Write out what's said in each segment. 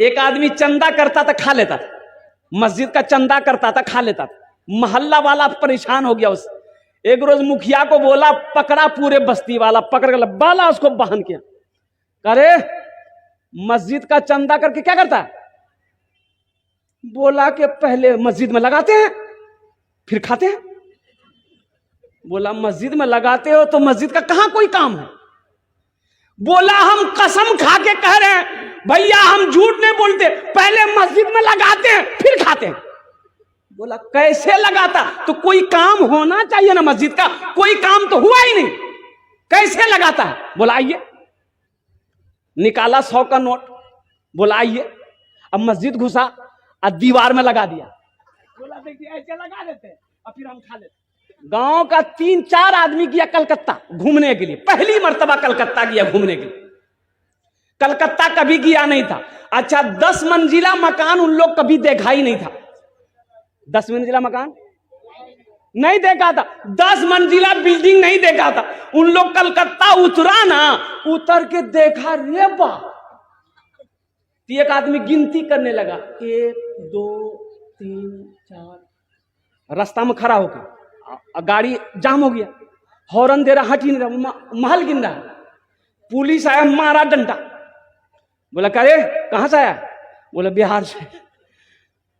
एक आदमी चंदा करता था, खा लेता था, मस्जिद का चंदा करता था, खा लेता था। मोहल्ला वाला परेशान हो गया उससे। एक रोज मुखिया को बोला, पकड़ा, पूरे बस्ती वाला पकड़ कर बाला उसको बहन किया। अरे मस्जिद का चंदा करके क्या करता है? बोला कि पहले मस्जिद में लगाते हैं फिर खाते हैं। बोला मस्जिद में लगाते हो तो मस्जिद का कहां कोई काम है? बोला हम कसम खा के कह रहे हैं भैया, हम झूठ नहीं बोलते, पहले मस्जिद में लगाते हैं फिर खाते हैं। बोला कैसे लगाता? तो कोई काम होना चाहिए ना मस्जिद का, कोई काम तो हुआ ही नहीं, कैसे लगाता है? बोला आइए। निकाला 100 का नोट, बोला आइए। अब मस्जिद घुसा और दीवार में लगा दिया। बोला देखिए ऐसे लगा देते हैं और फिर हम खा लेते। गांव का 3-4 आदमी गया कलकत्ता घूमने के लिए, पहली मर्तबा कलकत्ता गया घूमने के लिए। कलकत्ता कभी गया नहीं था। अच्छा 10 मंजिला मकान उन लोग कभी देखा ही नहीं था। 10 मंजिला मकान नहीं देखा था, 10 मंजिला बिल्डिंग नहीं देखा था। उन लोग कलकत्ता उतरा ना, उतर के देखा, रे वाह। एक आदमी गिनती करने लगा, 1 2 3 4। रास्ता में खड़ा होकर गाड़ी जाम हो गया, हॉर्न दे रहा, हट ही नहीं रहा, महल गिन रहा। पुलिस आया, मारा डंडा। बोला करे कहां से आया? बोला बिहार से।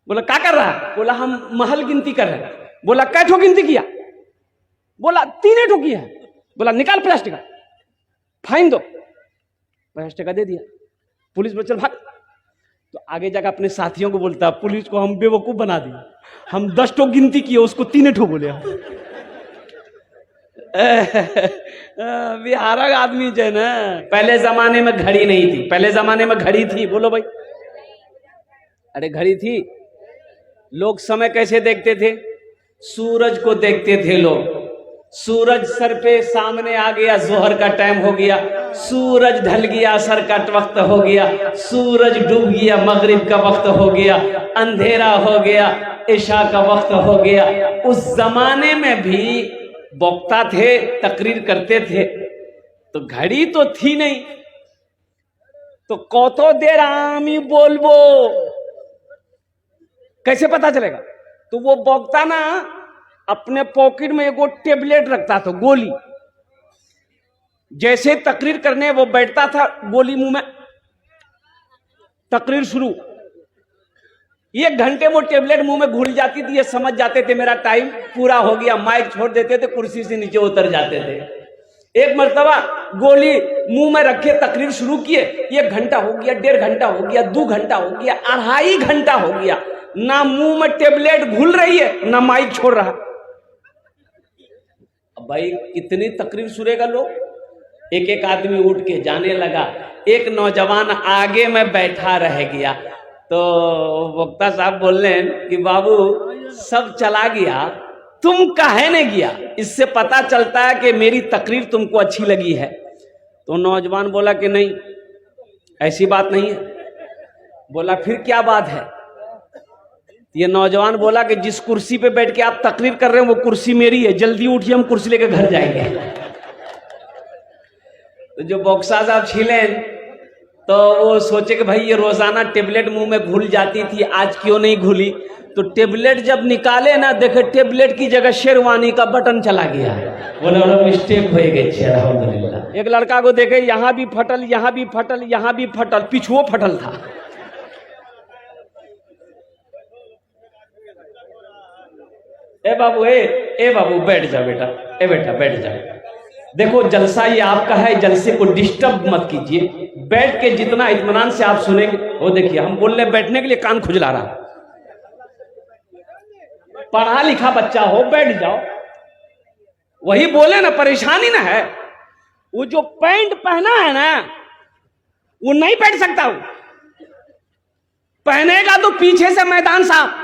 बोला क्या कर रहा है? बोला हम महल गिनती कर रहे हैं। बोला कै ठो गिनती किया? बोला 3 ठो किया है। बोला निकाल 50 टका, फाइन दो। 50 टका दे दिया। पुलिस बोल चल भाग। तो आगे जाकर अपने साथियों को बोलता, पुलिस को हम बेवकूफ बना दिए, हम 10 ठो गिनती किए, उसको 3 ठो बोले। बिहार का आदमी जो है ना, पहले जमाने में घड़ी नहीं थी, पहले जमाने में घड़ी थी, बोलो भाई। अरे घड़ी थी। लोग समय कैसे देखते थे? सूरज को देखते थे लोग। सूरज सर पे सामने आ गया, जोहर का टाइम हो गया। सूरज ढल गया, असर का वक्त हो गया। सूरज डूब गया, मगरिब का वक्त हो गया। अंधेरा हो गया, इशा का वक्त हो गया। उस जमाने में भी वक्ता थे, तकरीर करते थे, तो घड़ी तो थी नहीं, तो कतो देर आमी बोलबो कैसे पता चलेगा? तो वो वक्ता ना अपने पॉकेट में एगो टेबलेट रखता था, गोली। जैसे तकरीर करने वो बैठता था, गोली मुंह में, तकरीर शुरू। 1 घंटे वो टेबलेट मुंह में घुल जाती थी, ये समझ जाते थे मेरा टाइम पूरा हो गया, माइक छोड़ देते थे, कुर्सी से नीचे उतर जाते थे। एक मर्तबा गोली मुंह में रखे तकरीर शुरू किए, 1 घंटा हो गया, 1.5 घंटा हो गया, 2 घंटा हो गया, 2.5 घंटा हो गया, ना मुंह में टेबलेट घुल रही है ना माइक छोड़ रहा। अब भाई कितनी तकरीर सुनेगा लोग? एक एक आदमी उठ के जाने लगा। एक नौजवान आगे में बैठा रह गया, तो वक्ता साहब बोल रहे हैं कि बाबू सब चला गया, तुम काहे नहीं गया? इससे पता चलता है कि मेरी तकरीर तुमको अच्छी लगी है। तो नौजवान बोला कि नहीं, ऐसी बात नहीं है। बोला फिर क्या बात है? ये नौजवान बोला कि जिस कुर्सी पे बैठ के आप तकरीर कर रहे हैं वो कुर्सी मेरी है, जल्दी उठिए, हम कुर्सी लेकर घर जाएंगे। तो जो बॉक्सा साहब छिले तो वो सोचे कि भाई ये रोजाना टेबलेट मुंह में घुल जाती थी, आज क्यों नहीं घुली? तो टेबलेट जब निकाले ना, देखे टेबलेट की जगह शेरवानी का बटन चला गया। बोला मिस्टेक हो गई, अल्हम्दुलिल्लाह। एक लड़का को देखे, यहां भी फटल, यहां भी फटल, यहां भी फटल, पिछुओ फटल था। ए बाबू, ए बाबू बैठ जाओ बेटा, ए बेटा बैठ जाओ। देखो जलसा ये आपका है, जलसे को डिस्टर्ब मत कीजिए, बैठ के जितना इत्मीनान से आप सुनेंगे। वो देखिए हम बोल रहे बैठने के लिए, कान खुजला रहा। पढ़ा लिखा बच्चा हो, बैठ जाओ। वही बोले ना, परेशानी ना है। वो जो पैंट पहना है ना, वो नहीं बैठ सकता। वो पहनेगा तो पीछे से मैदान साफ।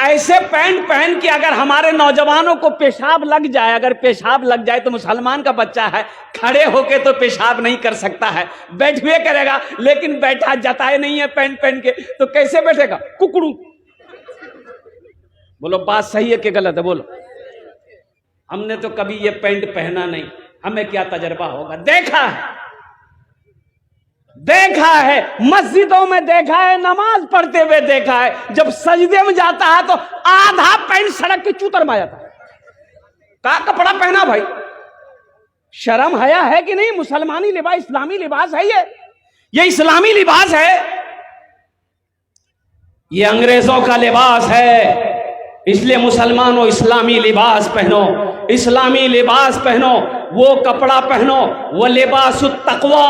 ऐसे पैंट पहन के अगर हमारे नौजवानों को पेशाब लग जाए, अगर पेशाब लग जाए, तो मुसलमान का बच्चा है, खड़े होके तो पेशाब नहीं कर सकता है, बैठ हुए करेगा, लेकिन बैठा जताए नहीं है पैंट पहन के, तो कैसे बैठेगा? कुकड़ू। बोलो बात सही है कि गलत है? बोलो। हमने तो कभी ये पैंट पहना नहीं, हमें क्या तजर्बा होगा? देखा है, देखा है, मस्जिदों में देखा है, नमाज पढ़ते हुए देखा है, जब सजदे में जाता है तो आधा पैंट सड़क के चूतर में आ जाता है। का कपड़ा पहना भाई, शर्म हया है कि नहीं? मुसलमानी लिबास, इस्लामी लिबास है ये इस्लामी लिबास है, ये अंग्रेजों का लिबास है। इसलिए मुसलमानों इस्लामी लिबास पहनो, इस्लामी लिबास पहनो, वो कपड़ा पहनो, वो लिबास तकवा,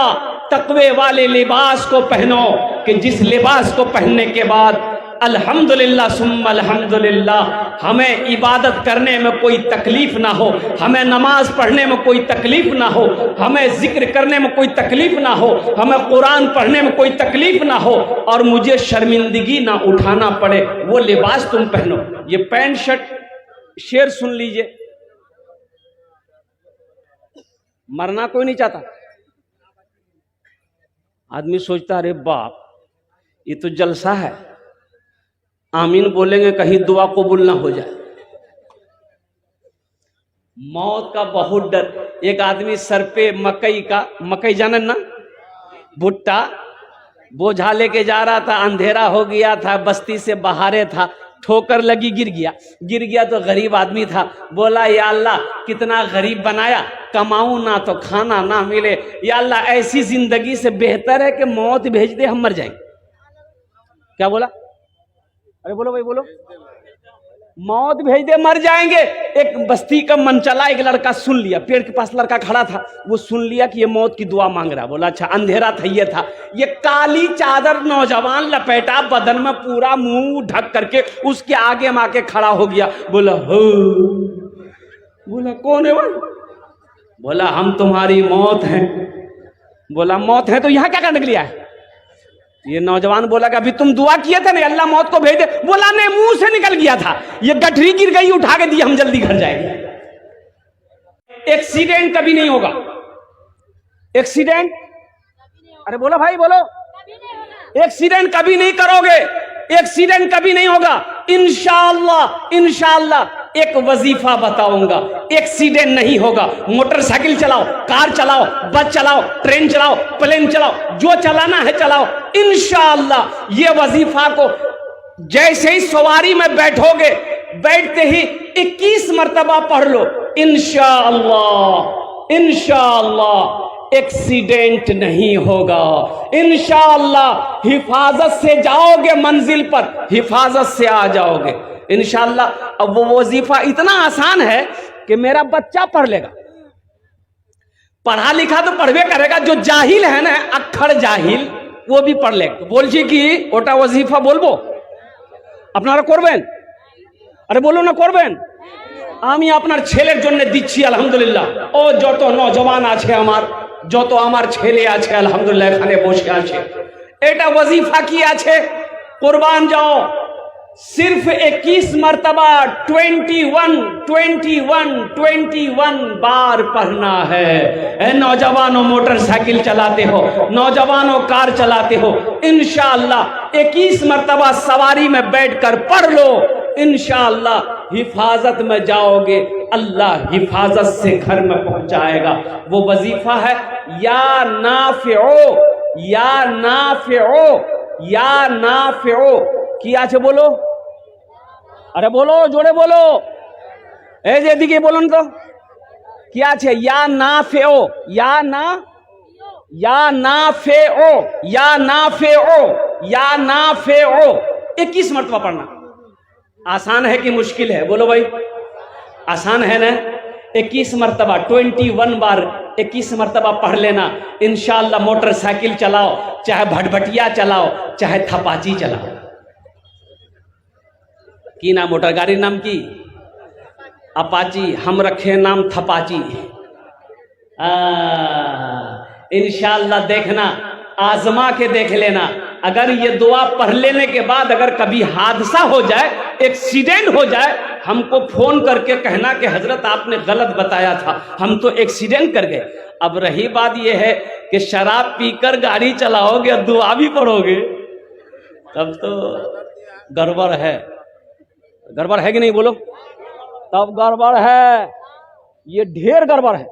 तकवे वाले लिबास को पहनो कि जिस लिबास को पहनने के बाद अल्हम्दुलिल्लाह सुम्मा अल्हम्दुलिल्लाह हमें इबादत करने में कोई तकलीफ ना हो, हमें नमाज पढ़ने में कोई तकलीफ ना हो, हमें जिक्र करने में कोई तकलीफ ना हो, हमें कुरान पढ़ने में कोई तकलीफ ना हो और मुझे शर्मिंदगी ना उठाना पड़े, वो लिबास तुम पहनो। ये पैंट शर्ट, शेर सुन लीजिए, मरना कोई नहीं चाहता। आदमी सोचता अरे बाप ये तो जलसा है, आमीन बोलेंगे कहीं दुआ कबूल ना हो जाए। मौत का बहुत डर। एक आदमी सर पे मकई जानन ना, भुट्टा बोझा लेके जा रहा था, अंधेरा हो गया था, बस्ती से बाहरे था, ठोकर लगी, गिर गया तो गरीब आदमी था, बोला या अल्लाह कितना गरीब बनाया, कमाऊं ना तो खाना ना मिले, या अल्लाह ऐसी जिंदगी से बेहतर है कि मौत भेज दे, हम मर जाएंगे। क्या बोला? अरे बोलो भाई बोलो, मौत भेज दे मर जाएंगे। एक बस्ती का मनचला एक लड़का सुन लिया, पेड़ के पास लड़का खड़ा था, वो सुन लिया कि ये मौत की दुआ मांग रहा। बोला अच्छा, अंधेरा था, ये था, ये काली चादर नौजवान लपेटा, बदन में पूरा मुंह ढक करके उसके आगे में आके खड़ा हो गया। बोला हो, बोला कौन है भाई? बोला हम तुम्हारी मौत हैं। बोला मौत है तो यहाँ क्या करने के लिए आए? ये नौजवान बोला कि अभी तुम दुआ किए थे ना अल्लाह मौत को भेज दे। बोला नहीं, मुंह से निकल गया था, ये गठरी गिर गई, उठा के दी, हम जल्दी घर जाएंगे। एक्सीडेंट कभी नहीं होगा, एक्सीडेंट, अरे बोलो भाई बोलो, एक्सीडेंट कभी नहीं करोगे, एक्सीडेंट कभी नहीं होगा इंशाअल्लाह। इंशाअल्लाह एक वजीफा बताऊंगा, एक्सीडेंट नहीं होगा। मोटरसाइकिल चलाओ, कार चलाओ, बस चलाओ, ट्रेन चलाओ, प्लेन चलाओ, जो चलाना है चलाओ, इंशाअल्लाह ये वजीफा को जैसे ही सवारी में बैठोगे, बैठते ही 21 मर्तबा पढ़ लो, इंशाअल्लाह इंशाअल्लाह एक्सीडेंट नहीं होगा, इंशाअल्लाह हिफाजत से जाओगे मंजिल पर, हिफाजत से आ जाओगे इंशाअल्लाह। अब वो वजीफा इतना आसान है कि मेरा बच्चा पढ़ लेगा, पढ़ा लिखा तो पढ़वे करेगा, जो जाहिल है ना, अक्षर जाहिल, वो भी पढ़ लेगा। बोलছি কি ওটা वजीफा বলবো, আপনারা করবেন? আরে বলুন না করবেন। আমি আপনার ছেলের জন্য দিচ্ছি আলহামদুলিল্লাহ। ও যত নওজওয়ান আছে আমার, যত আমার ছেলে আছে আলহামদুলিল্লাহ এখানে বসে আছে, এটা वजीफा কি আছে, कुर्बान जाओ। सिर्फ 21 मर्तबा 21 बार पढ़ना है। नौजवानों मोटरसाइकिल चलाते हो, नौजवानों कार चलाते हो, इंशाअल्लाह 21 मर्तबा सवारी में बैठकर पढ़ लो, इंशाअल्लाह हिफाजत में जाओगे, अल्लाह हिफाजत से घर में पहुंचाएगा। वो वजीफा है या नाफिओ, या नाफिओ, या नाफिओ। किया छे बोलो, अरे बोलो जोड़े बोलो, ए जे दिखे बोलो तो किया छे, या नाफिओ, या नाफिओ, या नाफिओ, या नाफिओ। 21 मर्तबा पढ़ना। आसान है कि मुश्किल है? बोलो भाई, आसान है ना? 21 मर्तबा 21 बार 21 मर्तबा पढ़ लेना, इंशाअल्लाह। मोटरसाइकिल चलाओ, चाहे भटभटिया चलाओ, चाहे थपाची चलाओ, की ना मोटर गाड़ी नाम की अपाची, हम रखे नाम थपाची। इंशाअल्लाह देखना, आजमा के देख लेना। अगर ये दुआ पढ़ लेने के बाद अगर कभी हादसा हो जाए, एक्सीडेंट हो जाए, हमको फोन करके कहना कि हजरत आपने गलत बताया था, हम तो एक्सीडेंट कर गए। अब रही बात यह है कि शराब पीकर गाड़ी चलाओगे और दुआ भी पढ़ोगे, तब तो गड़बड़ है। गड़बड़ है कि नहीं बोलो? तब गड़बड़ है, ये ढेर गड़बड़ है,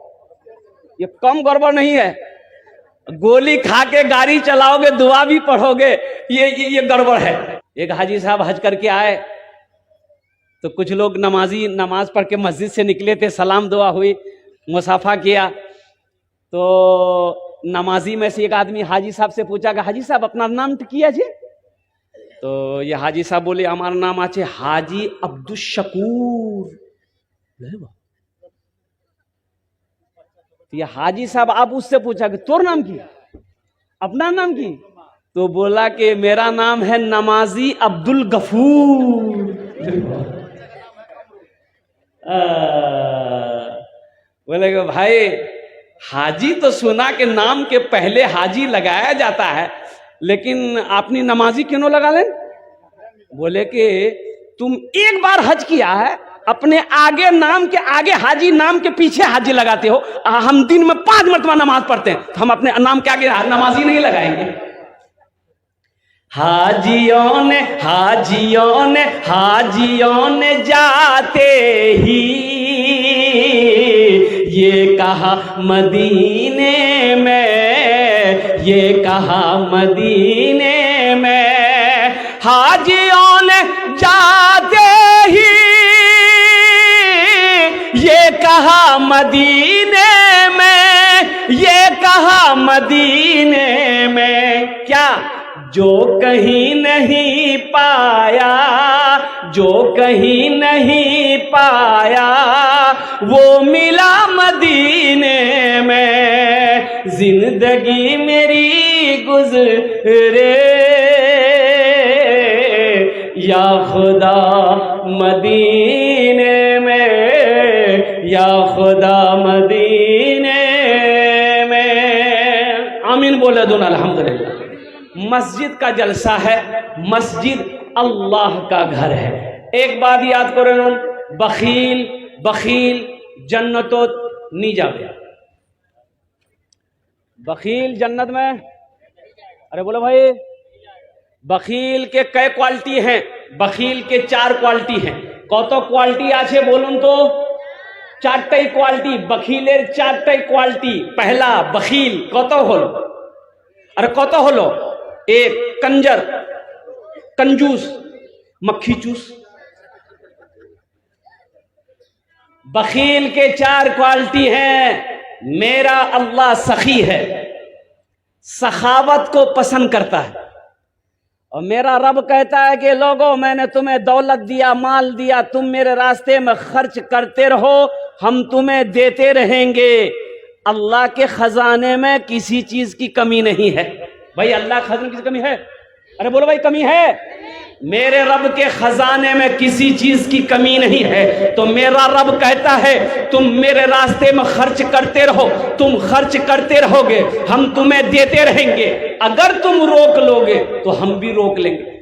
ये कम गड़बड़ नहीं है। गोली खा के गाड़ी चलाओगे, दुआ भी पढ़ोगे, ये गड़बड़ है। एक हाजी साहब हज करके आए तो कुछ लोग नमाजी नमाज पढ़ के मस्जिद से निकले थे, सलाम दुआ हुई, मुसाफा किया। तो नमाजी में से एक आदमी हाजी साहब से पूछा कि हाजी साहब अपना नाम किया जी? तो ये हाजी साहब बोले हमारा नाम आछे हाजी अब्दुल शकूर। तो ये हाजी साहब आप उससे पूछा कि तोर नाम की, अपना नाम की? तो बोला कि मेरा नाम है नमाजी अब्दुल गफूर। बोले कि भाई हाजी तो सुना कि नाम के पहले हाजी लगाया जाता है, लेकिन आपने नमाजी क्यों लगा लें? बोले कि तुम एक बार हज किया है, अपने आगे नाम के आगे हाजी, नाम के पीछे हाजी लगाते हो। हम दिन में 5 मरतबा नमाज पढ़ते हैं, तो हम अपने नाम के आगे नमाजी नहीं लगाएंगे। हाजियों ने जाते ही ये कहा मदीने में, ये कहा मदीने में। हाजियों ने जाते ही ये कहा मदीने में, ये कहा मदीने में। क्या जो कहीं नहीं पाया, जो कहीं नहीं पाया, वो मिला मदीने में। जिंदगी मेरी गुजरे या खुदा मदीने में, या खुदा मदीने में। आमीन बोले दोनों अल्हम्दुलिल्लाह। मस्जिद का जलसा है, मस्जिद अल्लाह का घर है। एक बात याद करो ना, बखील बखील जन्नतो नहीं जावे। बखील जन्नत में, अरे बोलो भाई, बखील के कई क्वालिटी हैं? बखील के 4 क्वालिटी हैं। कत क्वालिटी आछे बोलून तो? 4टाई क्वालिटी, बखीलेर 4टाई क्वालिटी। पहला बखील कत हलो? अरे कत हलो? एक कंजर, कंजूस, मक्खी चूस। बखील के 4 क्वालिटी हैं। मेरा अल्लाह सखी है, सखावत को पसंद करता है। और मेरा रब कहता है कि लोगों मैंने तुम्हें दौलत दिया, माल दिया, तुम मेरे रास्ते में खर्च करते रहो, हम तुम्हें देते रहेंगे। अल्लाह के खजाने में किसी चीज की कमी नहीं है। भाई अल्लाह के खजाने में किसी कमी है? अरे बोलो भाई, कमी है? मेरे रब के खजाने में किसी चीज की कमी नहीं है। तो मेरा रब कहता है तुम मेरे रास्ते में खर्च करते रहो, तुम खर्च करते रहोगे, हम तुम्हें देते रहेंगे। अगर तुम रोक लोगे तो हम भी रोक लेंगे।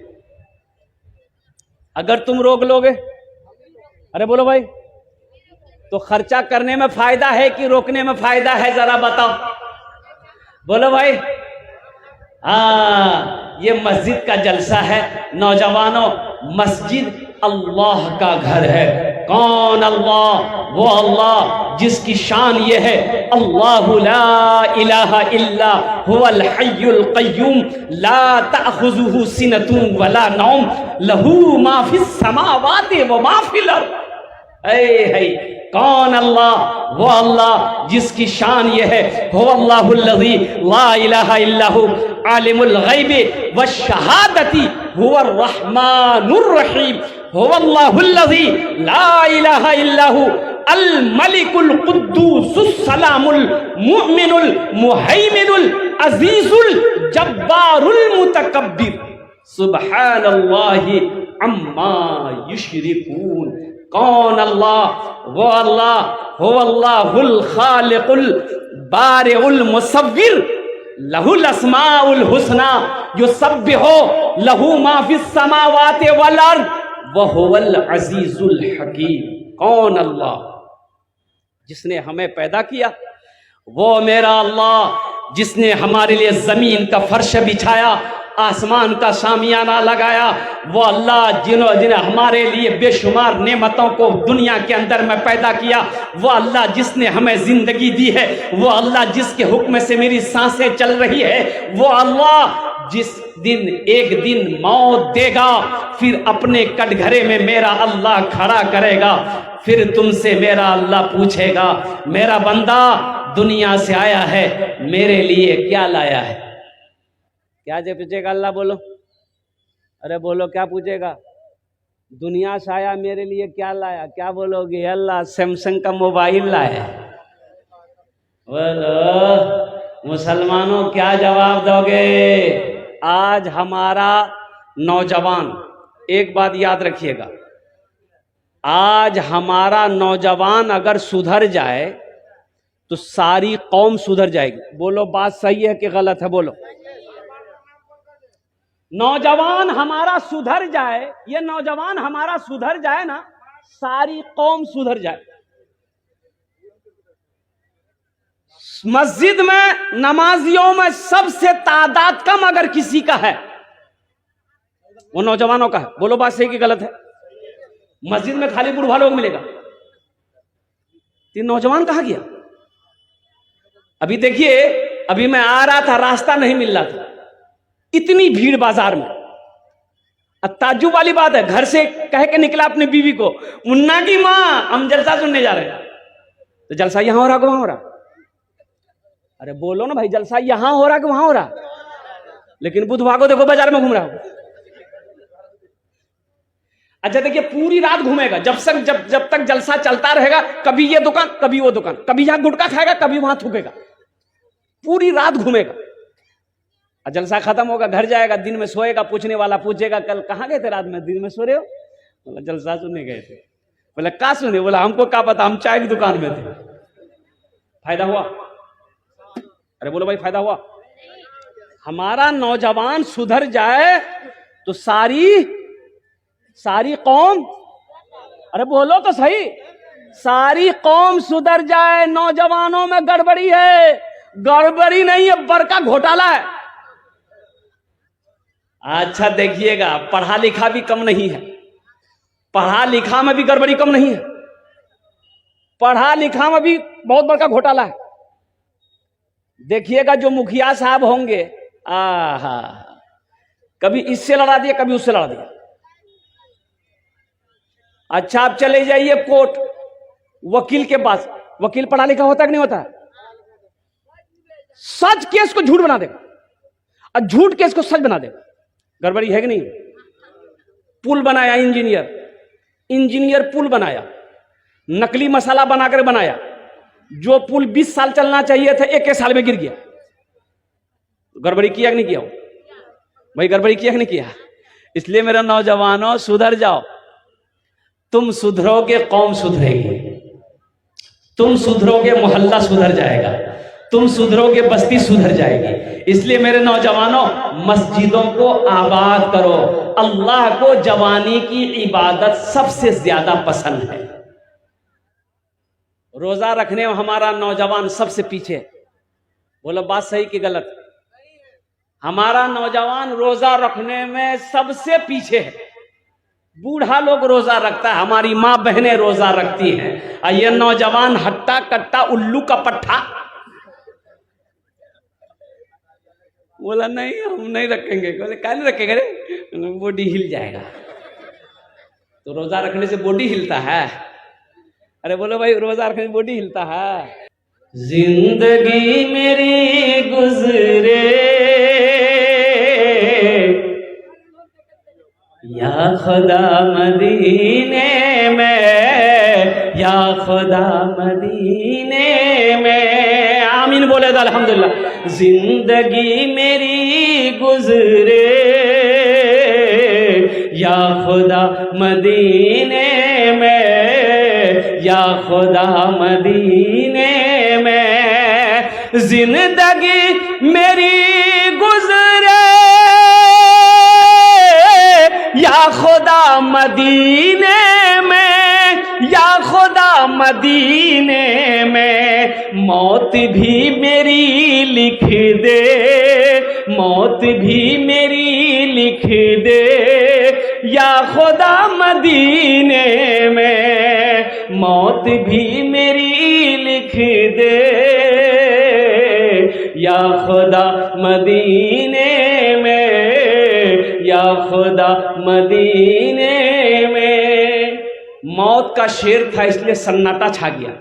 अगर तुम रोक लोगे, अरे बोलो भाई, तो खर्चा करने में फायदा है कि रोकने में फायदा है? जरा बताओ, बोलो भाई। ये मस्जिद का जलसा है। नौजवानों, मस्जिद अल्लाह का घर है। कौन अल्लाह? वो अल्लाह जिसकी शान ये है, अल्लाहु ला इलाहा इल्ला हुवल हय्युल क़य्यूम ला तअख़ुज़ुहु सिनतुन वला नौम लहू मा फिस समावाति व मा फिल अर्ज़। कौन अल्लाह? वो अल्लाह जिसकी शान ये है, हुवल्लाहुल्लज़ी ला इलाहा इल्लहु आलिमुल ग़ैबि वश्शहादति हुवर रहमानुर रहीम, हुवल्लाहुल्लज़ी ला इलाहा इल्लहु अल मलिकुल कुद्दूसुस सलामुल मुमिनुल मुहैमिनुल अज़ीज़ुल जब्बारुल मुतकब्बिर सुब्हानल्लाहि अम्मा युश्रिकून। कौन अल्लाह? वो अल्लाह, हो अल्लाहुल खालिकुल बारिउल मुसव्विर लहुल अस्माउल हुस्ना युसब्बिहु लहू मा फिस समावाति वल अर्द व हुवल अजीजुल हकीम। कौन अल्लाह? जिसने हमें पैदा किया, वो मेरा अल्लाह जिसने हमारे लिए जमीन का फर्श बिछाया, आसमान का शामियाना लगाया। वो अल्लाह जिन्होंने हमारे लिए बेशुमार नेमतों को दुनिया के अंदर में पैदा किया, वो अल्लाह जिसने हमें जिंदगी दी है, वो अल्लाह जिसके हुक्म से मेरी सांसें चल रही है, वो अल्लाह जिस दिन एक दिन मौत देगा, फिर अपने कटघरे में मेरा अल्लाह खड़ा करेगा, फिर तुमसे मेरा अल्लाह पूछेगा, मेरा बंदा दुनिया से आया है, मेरे लिए क्या लाया है? क्या जो पूछेगा अल्लाह? बोलो, अरे बोलो, क्या पूछेगा? दुनिया से आया, मेरे लिए क्या लाया? क्या बोलोगे? अल्लाह सैमसंग का मोबाइल लाया। बोलो मुसलमानों, क्या जवाब दोगे? आज हमारा नौजवान, एक बात याद रखिएगा, आज हमारा नौजवान अगर सुधर जाए तो सारी कौम सुधर जाएगी। बोलो बात सही है कि गलत है? बोलो। नौजवान हमारा सुधर जाए, ये नौजवान हमारा सुधर जाए ना, सारी कौम सुधर जाए। मस्जिद में नमाजियों में सबसे तादाद कम अगर किसी का है, वो नौजवानों का है। बोलो बात सही कि गलत है? मस्जिद में खाली बूढ़ा लोग मिलेगा, तीन नौजवान कहाँ गया? अभी देखिए, अभी मैं आ रहा था, रास्ता नहीं मिल रहा था, इतनी भीड़ बाजार में। ताज्जुब वाली बात है, घर से कह के निकला अपने बीवी को, मुन्ना की माँ हम जलसा सुनने जा रहे हैं। तो जलसा यहां हो रहा कि वहां हो रहा? अरे बोलो ना भाई, जलसा यहां हो रहा कि वहां हो रहा? लेकिन बुधवार को देखो बाजार में घूम रहा हो। अच्छा देखिए, पूरी रात घूमेगा, जब तक जलसा चलता रहेगा, कभी ये दुकान कभी वो दुकान, कभी यहां गुटखा खाएगा कभी वहां थूकेगा, पूरी रात घूमेगा। जलसा खत्म होगा, घर जाएगा, दिन में सोएगा, पूछने वाला पूछेगा कल कहां गए थे रात में? दिन में सो रहे हो? बोला जलसा सुनने गए थे। बोला क्या सुने? बोला हमको क्या पता, हम चाय की दुकान में थे। फायदा हुआ? अरे बोलो भाई, फायदा हुआ? हमारा नौजवान सुधर जाए तो सारी कौम, अरे बोलो तो सही, सारी कौम सुधर जाए। नौजवानों में गड़बड़ी है, गड़बड़ी नहीं है, बड़का घोटाला है। अच्छा देखिएगा, पढ़ा लिखा भी कम नहीं है, पढ़ा लिखा में भी गड़बड़ी कम नहीं है, पढ़ा लिखा में भी बहुत बड़का घोटाला है। देखिएगा जो मुखिया साहब होंगे, आहा, कभी इससे लड़ा दिया कभी उससे लड़ा दिया। अच्छा आप चले जाइए कोर्ट, वकील के पास, वकील पढ़ा लिखा होता कि नहीं होता? सच केस को झूठ बना देगा और झूठ केस को सच बना देगा। गड़बड़ी है कि नहीं? पुल बनाया इंजीनियर पुल बनाया, नकली मसाला बनाकर बनाया, जो पुल 20 साल चलना चाहिए था 1 साल में गिर गया। गड़बड़ी किया कि नहीं किया? भाई गड़बड़ी किया कि नहीं किया? इसलिए मेरा नौजवानों, सुधर जाओ। तुम सुधरोगे कौम सुधरेगी, तुम सुधरोगे मोहल्ला सुधर जाएगा, तुम सुधरोगे बस्ती सुधर जाएगी। इसलिए मेरे नौजवानों, मस्जिदों को आबाद करो। अल्लाह को जवानी की इबादत सबसे ज्यादा पसंद है। रोजा रखने में हमारा नौजवान सबसे पीछे। बोलो बात सही कि गलत? हमारा नौजवान रोजा रखने में सबसे पीछे है। बूढ़ा लोग रोजा रखता है, हमारी माँ बहनें रोजा रखती हैं, और ये नौजवान हट्टा कट्टा उल्लू का पट्टा बोला नहीं हम नहीं रखेंगे। बोले क्या नहीं रखेंगे? रे बॉडी हिल जाएगा। तो रोजा रखने से बॉडी हिलता है? अरे बोलो भाई, रोजा रखने से बॉडी हिलता है? जिंदगी मेरी गुजरे या खुदा मदीने में, या खुदा मदीने में। आमीन बोले तो अल्हम्दुलिल्लाह। जिंदगी मेरी गुजरे या खुदा मदीने में, या खुदा मदीने में। जिंदगी मेरी गुजरे या खुदा मदीने में, या खुदा मदीने में। मौत भी मेरी लिख दे, मौत भी मेरी लिख दे या खुदा मदीने में, मौत भी मेरी लिख दे या खुदा मदीने में, या खुदा मदीने में। मौत का शेर था इसलिए सन्नाटा छा गया।